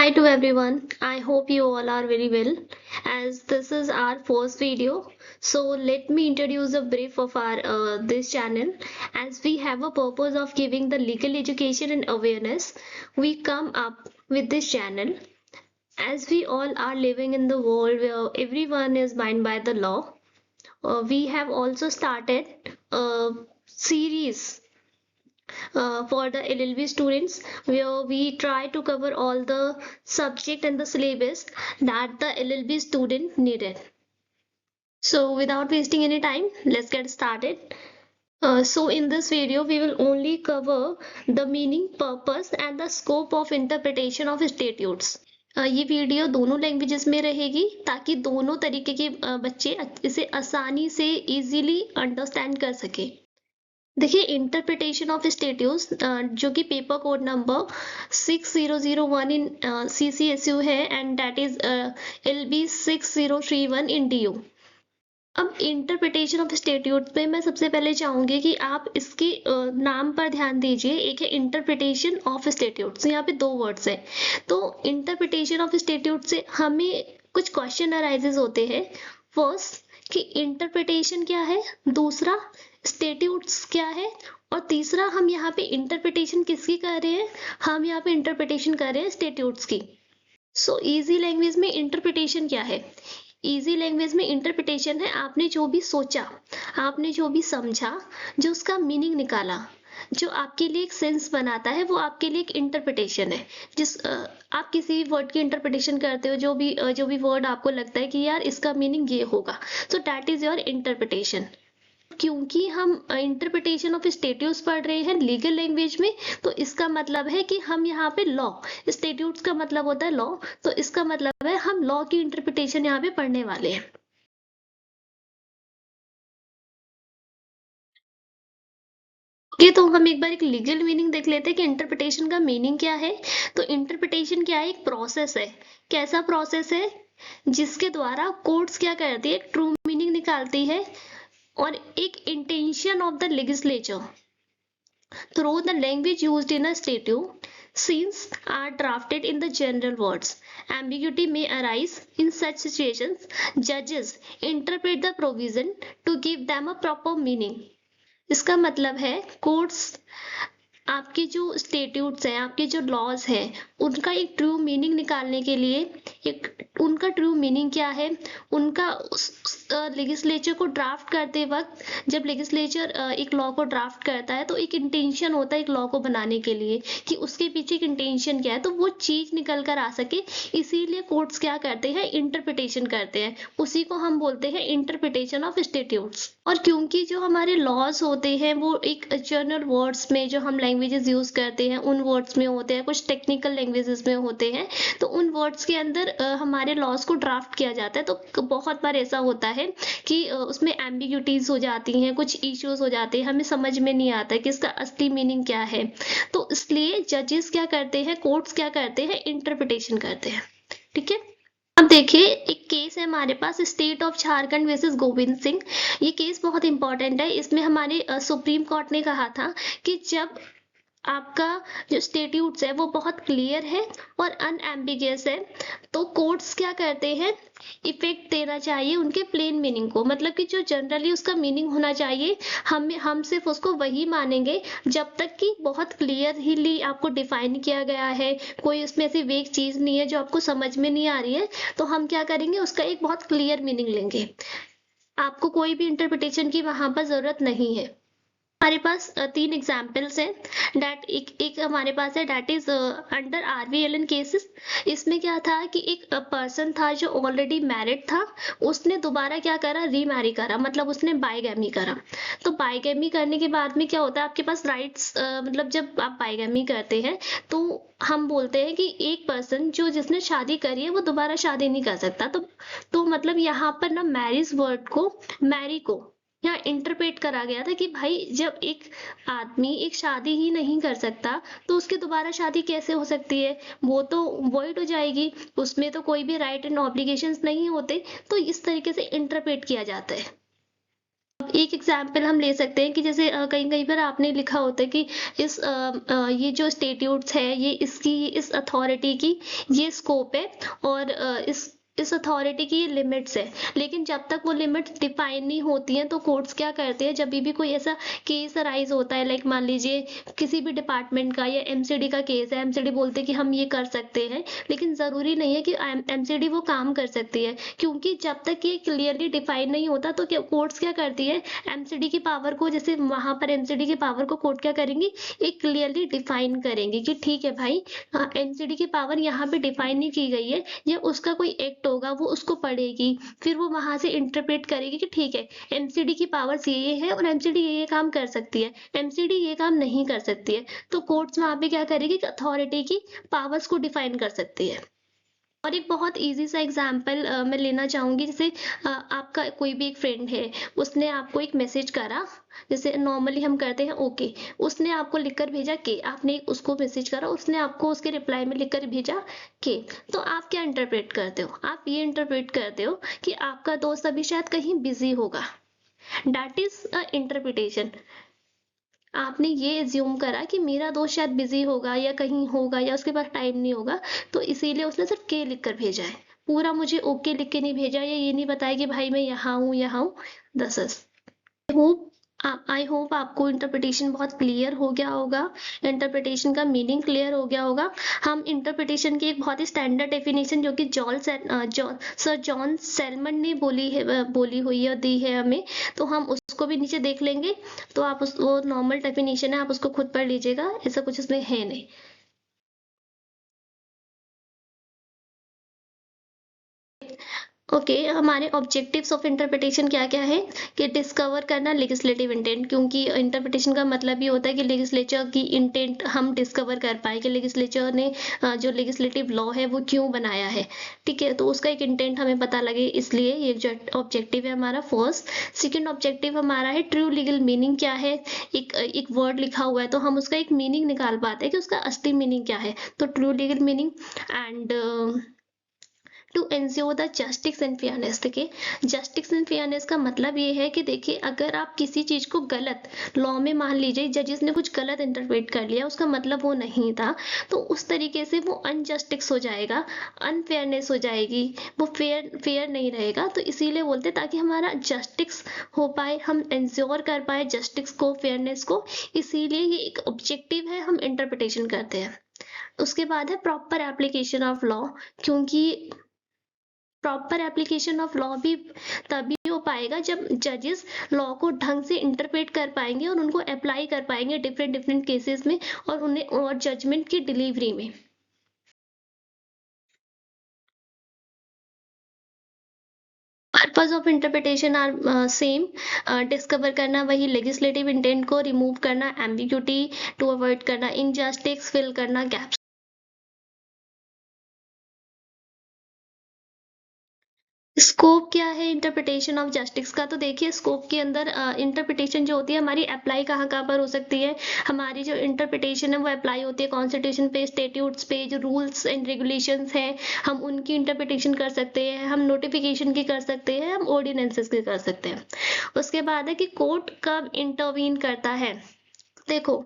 Hi to everyone. I hope you all are very well. As this is our first video, so let me introduce a brief of our this channel. As we have a purpose of giving the legal education and awareness, we come up with this channel. As we all are living in the world where everyone is bound by the law, we have also started a series for the LLB students where we try to cover all the subject and the syllabus that the LLB student needed. So without wasting any time, let's get started. So in this video, we will only cover the meaning, purpose and the scope of interpretation of statutes. ये video दोनों languages में रहेगी ताकि दोनों तरीके के बच्चे इसे आसानी से इजीली अंडरस्टैंड कर सके। देखिए इंटरप्रिटेशन ऑफ स्टेट्यूस जो कि पेपर कोड नंबर 6001 इन CCSU है and that is LB 6031 in DU। अब इंटरप्रिटेशन ऑफ स्टेट्यूट पे मैं सबसे पहले चाहूंगी कि आप इसके नाम पर ध्यान दीजिए। एक है इंटरप्रिटेशन ऑफ स्टेट्यूट्स, यहाँ पे दो वर्ड्स हैं। तो इंटरप्रिटेशन ऑफ स्टेट्यूट से हमें कुछ क्वेश्चन अराइजेस होते हैं। फर्स्ट कि इंटरप्रिटेशन क्या है, दूसरा स्टेट्यूट्स क्या है, और तीसरा हम यहाँ पे इंटरप्रिटेशन किसकी कर रहे हैं, हम यहाँ पे इंटरप्रिटेशन कर रहे हैं स्टेट्यूट्स की। सो इजी लैंग्वेज में इंटरप्रिटेशन क्या है? इजी लैंग्वेज में इंटरप्रिटेशन है आपने जो भी सोचा, आपने जो भी समझा, जो उसका मीनिंग निकाला, जो आपके लिए एक सेंस बनाता है, वो आपके लिए एक इंटरप्रिटेशन है। जिस आप किसी वर्ड की इंटरप्रिटेशन करते हो, जो भी वर्ड आपको लगता है कि यार इसका मीनिंग ये होगा, so that is your interpretation. क्योंकि हम इंटरप्रिटेशन ऑफ स्टेट्यूट्स पढ़ रहे हैं लीगल लैंग्वेज में, तो इसका मतलब है कि हम यहाँ पे लॉ, स्टेट्यूट्स का मतलब होता है लॉ, तो इसका मतलब है हम लॉ की इंटरप्रिटेशन यहाँ पे पढ़ने वाले हैं। ओके, तो हम एक बार एक लीगल मीनिंग देख लेते हैं कि इंटरप्रिटेशन का मीनिंग क्या है। तो इंटरप्रिटेशन क्या है? एक प्रोसेस है। कैसा प्रोसेस है? जिसके द्वारा कोर्ट्स क्या करती है, ट्रू मीनिंग निकालती है और एक intention of the legislature through the language used in a statute. Since are drafted in the general words, ambiguity may arise. In such situations, judges interpret the provision to give them a proper meaning. इसका मतलब है courts आपके जो statutes हैं, आपके जो laws हैं, उनका एक ट्रू मीनिंग निकालने के लिए, एक उनका ट्रू मीनिंग क्या है, उनका लेजिस्लेचर को ड्राफ्ट करते वक्त, जब लेजिस्लेचर एक लॉ को ड्राफ्ट करता है तो एक इंटेंशन होता है एक लॉ को बनाने के लिए कि उसके पीछे एक इंटेंशन क्या है, तो वो चीज निकल कर आ सके। इसीलिए कोर्ट्स क्या करते हैं, इंटरप्रिटेशन करते हैं। उसी को हम बोलते हैं इंटरप्रिटेशन ऑफ स्टेट्यूट्स। और क्योंकि जो हमारे लॉज होते हैं वो एक जनरल वर्ड्स में, जो हम लैंग्वेजेस यूज करते हैं उन वर्ड्स में होते हैं, कुछ टेक्निकल लैंग्वेजेस में होते हैं, तो उन वर्ड्स के अंदर हमारे लॉज को ड्राफ्ट किया जाता है। तो बहुत बार ऐसा होता है कि उसमें एम्बिग्यूटीज हो जाती हैं, कुछ इश्यूज हो जाते हैं, हमें समझ में नहीं आता है कि इसका असली मीनिंग क्या है। तो इसलिए जजेस क्या करते हैं, कोर्ट्स क्या करते हैं, इंटरप्रिटेशन करते हैं। ठीक है, अब देखिए एक केस है हमारे पास, state of Jharkhand versus Govind Singh. ये केस बहुत इंपॉर्टेंट है। इसमें हमारे सुप्रीम कोर्ट ने कहा था कि जब आपका जो स्टेट्यूट्स है वो बहुत क्लियर है और अनएम्बिगियस है, तो कोर्ट्स क्या करते हैं, इफेक्ट देना चाहिए उनके प्लेन मीनिंग को। मतलब कि जो जनरली उसका मीनिंग होना चाहिए, हम सिर्फ उसको वही मानेंगे जब तक कि बहुत क्लियरली आपको डिफाइन किया गया है, कोई उसमें ऐसी वेग चीज नहीं है जो आपको समझ में नहीं आ रही है, तो हम क्या करेंगे, उसका एक बहुत क्लियर मीनिंग लेंगे। आपको कोई भी इंटरप्रिटेशन की वहां पर जरूरत नहीं है। हमारे पास तीन एग्जाम्पल्स हैं। डैट एक हमारे पास है, that is under RVLN cases. इसमें क्या था कि एक पर्सन था जो ऑलरेडी मैरिड था, उसने दोबारा क्या करा, रीमैरी करा, मतलब उसने बाइगैमी करा। तो बाइगैमी करने के बाद में क्या होता है, आपके पास राइट्स, मतलब जब आप बाइगैमी करते हैं तो हम बोलते हैं कि एक पर्सन जो जिसने शादी करी है वो दोबारा शादी नहीं कर सकता। तो मतलब यहाँ पर ना मैरिज वर्ड को, मैरी को यहाँ इंटरप्रेट करा गया था कि भाई जब एक आदमी एक शादी ही नहीं कर सकता तो उसकी दोबारा शादी कैसे हो सकती है, वो तो वॉइड हो जाएगी, उसमें तो कोई भी राइट एंड ऑब्लिगेशंस नहीं होते। तो इस तरीके से इंटरप्रेट किया जाता है। एक एग्जाम्पल हम ले सकते हैं कि जैसे कहीं कहीं पर आपने लिखा होता है कि ये जो स्टेट्यूट्स है ये इसकी इस अथॉरिटी की ये स्कोप है और इस अथॉरिटी की ये लिमिट्स है, लेकिन जब तक वो लिमिट्स डिफाइन नहीं होती हैं तो कोर्ट्स क्या करते हैं, जब भी कोई ऐसा केस अराइज होता है, लाइक मान लीजिए किसी भी डिपार्टमेंट का या एमसीडी का केस है, एमसीडी बोलते हैं कि हम ये कर सकते हैं, लेकिन जरूरी नहीं है कि एमसीडी वो काम कर सकती है, क्योंकि जब तक ये क्लियरली डिफाइन नहीं होता तो कोर्ट्स क्या करती है, एमसीडी की पावर को, जैसे वहां पर एमसीडी की पावर को कोर्ट क्या करेंगी, एक क्लियरली डिफाइन करेंगे कि ठीक है भाई, एमसीडी की पावर यहाँ पे डिफाइन नहीं की गई है, या उसका कोई एक्ट होगा वो उसको पढ़ेगी, फिर वो वहां से इंटरप्रेट करेगी कि ठीक है एमसीडी की पावर्स ये है और एमसीडी ये काम कर सकती है, एमसीडी ये काम नहीं कर सकती है, तो कोर्ट्स वहां पे क्या करेगी कि अथॉरिटी की पावर्स को डिफाइन कर सकती है। और एक बहुत इजी सा एग्जांपल मैं लेना चाहूंगी, जैसे आपका कोई भी एक फ्रेंड है, उसने आपको एक मैसेज करा, जैसे नॉर्मली हम करते हैं ओके, उसने आपको लिखकर भेजा के, आपने उसको मैसेज करा, उसने आपको उसके रिप्लाई में लिखकर भेजा के, तो आप क्या इंटरप्रेट करते हो, आप ये इंटरप्रेट करते हो कि आपका दोस्त अभी शायद कहीं बिजी होगा, दैट इज अ इंटरप्रिटेशन। आपने ये एज्यूम करा कि मेरा दोस्त शायद बिजी होगा या कहीं होगा या उसके पास टाइम नहीं होगा, तो इसीलिए उसने सिर्फ के लिख कर भेजा है, पूरा मुझे ओके लिख के नहीं भेजा, या ये नहीं बताया कि भाई मैं यहाँ हूँ। दस होप आई होप आपको इंटरप्रिटेशन बहुत क्लियर हो गया होगा, इंटरप्रिटेशन का मीनिंग क्लियर हो गया होगा। हम इंटरप्रिटेशन की एक बहुत ही स्टैंडर्ड डेफिनेशन जो कि सर जॉन सेलमन ने बोली हुई है, दी है हमें, तो हम उसको भी नीचे देख लेंगे, तो आप वो नॉर्मल डेफिनेशन है, आप उसको खुद पढ़ लीजिएगा, ऐसा कुछ इसमें है नहीं। ओके हमारे ऑब्जेक्टिव्स ऑफ इंटरप्रिटेशन क्या क्या है, कि डिस्कवर करना लेजिस्लेटिव इंटेंट, क्योंकि इंटरप्रिटेशन का मतलब ये होता है कि लेजिस्लेचर की इंटेंट हम डिस्कवर कर पाए कि लेजिस्लेचर ने जो लेजिस्लेटिव लॉ है वो क्यों बनाया है, ठीक है, तो उसका एक इंटेंट हमें पता लगे, इसलिए ये जो ऑब्जेक्टिव है हमारा फर्स्ट। सेकेंड ऑब्जेक्टिव हमारा है ट्रू लीगल मीनिंग क्या है, एक वर्ड लिखा हुआ है तो हम उसका एक मीनिंग निकाल पाते हैं कि उसका असली मीनिंग क्या है, तो true legal meaning. And to ensure the justice and fairness, देखिए जस्टिस एंड फेयरनेस का मतलब ये है कि देखिए अगर आप किसी चीज को गलत लॉ में, मान लीजिए जजेस ने कुछ गलत इंटरप्रेट कर लिया, उसका मतलब वो नहीं था, तो उस तरीके से वो अनजस्टिस हो जाएगा, अनफेयरनेस हो जाएगी, वो फेयर नहीं रहेगा, तो इसीलिए बोलते ताकि हमारा जस्टिस हो पाए, हम एंश्योर कर पाए जस्टिस को, फेयरनेस को, इसीलिए ये एक ऑब्जेक्टिव है, हम इंटरप्रिटेशन करते हैं। उसके बाद है प्रॉपर एप्लीकेशन ऑफ लॉ, क्योंकि प्रॉपर एप्लीकेशन ऑफ लॉ भी तभी हो पाएगा जब जजेस लॉ को ढंग से इंटरप्रेट कर पाएंगे और उनको अप्लाई कर पाएंगे डिफरेंट डिफरेंट केसेस में, और उन्हें और जजमेंट की डिलीवरी में। Purpose of interpretation are same, discover करना वही लेजिस्लेटिव इंटेंट को, रिमूव करना एम्बिग्यूटी, टू अवॉइड करना इनजस्टिस, फिल करना गैप्स। स्कोप क्या है इंटरप्रिटेशन ऑफ जस्टिस का, तो देखिए स्कोप के अंदर इंटरप्रिटेशन जो होती है हमारी अप्लाई कहाँ कहाँ पर हो सकती है, हमारी जो इंटरप्रिटेशन है वो अप्लाई होती है कॉन्स्टिट्यूशन पे, स्टेट्यूट्स पे, जो रूल्स एंड रेगुलेशंस हैं हम उनकी इंटरप्रिटेशन कर सकते हैं, हम नोटिफिकेशन की कर सकते हैं, हम ऑर्डिनेंसेस की कर सकते हैं। उसके बाद है कि कोर्ट कब इंटरवीन करता है, देखो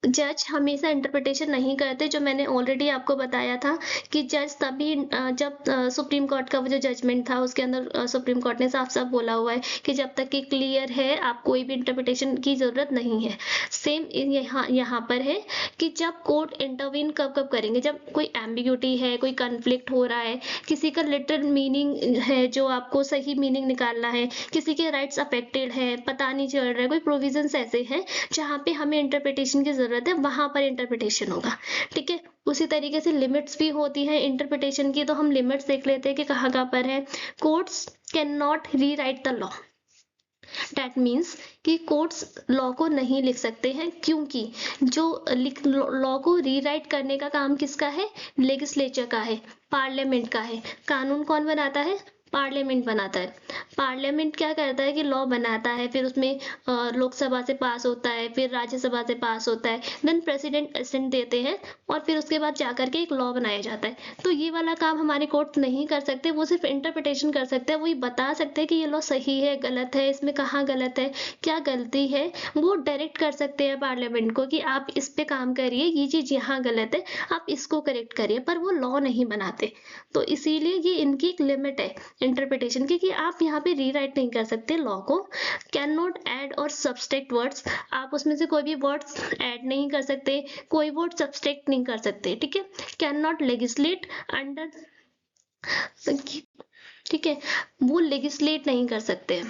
जज हमेशा इंटरप्रिटेशन नहीं करते, जो मैंने ऑलरेडी आपको बताया था कि जज तभी जब सुप्रीम कोर्ट का वो जो जजमेंट था उसके अंदर सुप्रीम कोर्ट ने साफ साफ बोला हुआ है कि जब तक कि क्लियर है आप कोई भी इंटरप्रिटेशन की जरूरत नहीं है। सेम यहाँ पर है कि जब कोर्ट इंटरवीन कब कब करेंगे, जब कोई एम्बिग्यूटी है, कोई कन्फ्लिक्ट हो रहा है, किसी का लिटरल मीनिंग है जो आपको सही मीनिंग निकालना है, किसी के राइट्स अफेक्टेड है, पता नहीं चल रहा है, कोई प्रोविजंस ऐसे हैं जहाँ पे हमें इंटरप्रिटेशन की जरूरत है, वहां पर इंटरप्रिटेशन होगा, ठीक है। उसी तरीके से लिमिट्स भी होती है इंटरप्रिटेशन की, तो हम लिमिट्स देख लेते हैं कि कहाँ कहाँ पर है। कोर्ट्स कैन नॉट री right the law, that means कि कोर्ट्स लॉ को नहीं लिख सकते हैं, क्योंकि जो लॉ को रीराइट करने का काम किसका है, लेजिस्लेचर का है, पार्लियामेंट का है। कानून कौन बनाता है, पार्लियामेंट बनाता है। पार्लियामेंट क्या करता है कि लॉ बनाता है, फिर उसमें लोकसभा से पास होता है, फिर राज्यसभा से पास होता है, देन प्रेसिडेंट असेंट देते हैं और फिर उसके बाद जाकर के एक लॉ बनाया जाता है। तो ये वाला काम हमारे कोर्ट नहीं कर सकते, वो सिर्फ इंटरप्रिटेशन कर सकते हैं। वो ये बता सकते हैं कि ये लॉ सही है, गलत है, इसमें कहाँ गलत है, क्या गलती है। वो डायरेक्ट कर सकते हैं पार्लियामेंट को कि आप इस पे काम करिए, ये चीज यहाँ गलत है, आप इसको करेक्ट करिए, पर वो लॉ नहीं बनाते। तो इसीलिए ये इनकी एक लिमिट है इंटरप्रिटेशन की, कि आप यहाँ पे रीराइट नहीं कर सकते लॉ को। कैन नॉट ऐड और सब्सट्रैक्ट वर्ड्स, आप उसमें से कोई भी वर्ड्स ऐड नहीं कर सकते, कोई वर्ड सब्सट्रैक्ट नहीं कर सकते, ठीक है। कैन नॉट लेजिस्लेट अंडर, ठीक है, वो लेजिस्लेट नहीं कर सकते,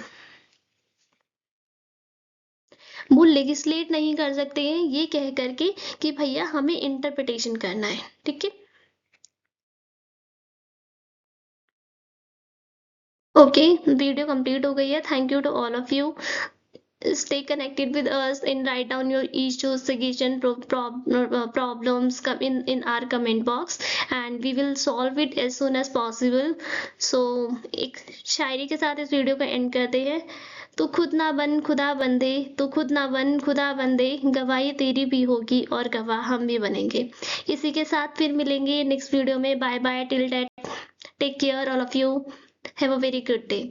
वो लेजिस्लेट नहीं कर सकते हैं ये कह करके कि भैया हमें इंटरप्रिटेशन करना है, ठीक है। ओके, वीडियो कंप्लीट हो गई है। Thank you to all of you. Stay connected with us and write down your issues, suggestion, problems come in our comment box and we will solve it as soon as possible. So एक शायरी के साथ इस video को and करते हैं। तू खुद ना बन खुदा बंदे, तू खुद ना बन खुदा बंदे, गवाही तेरी भी होगी और गवाह हम भी बनेंगे। इसी के साथ फिर मिलेंगे नेक्स्ट वीडियो में। Bye bye, till that take care all of you, have a very good day.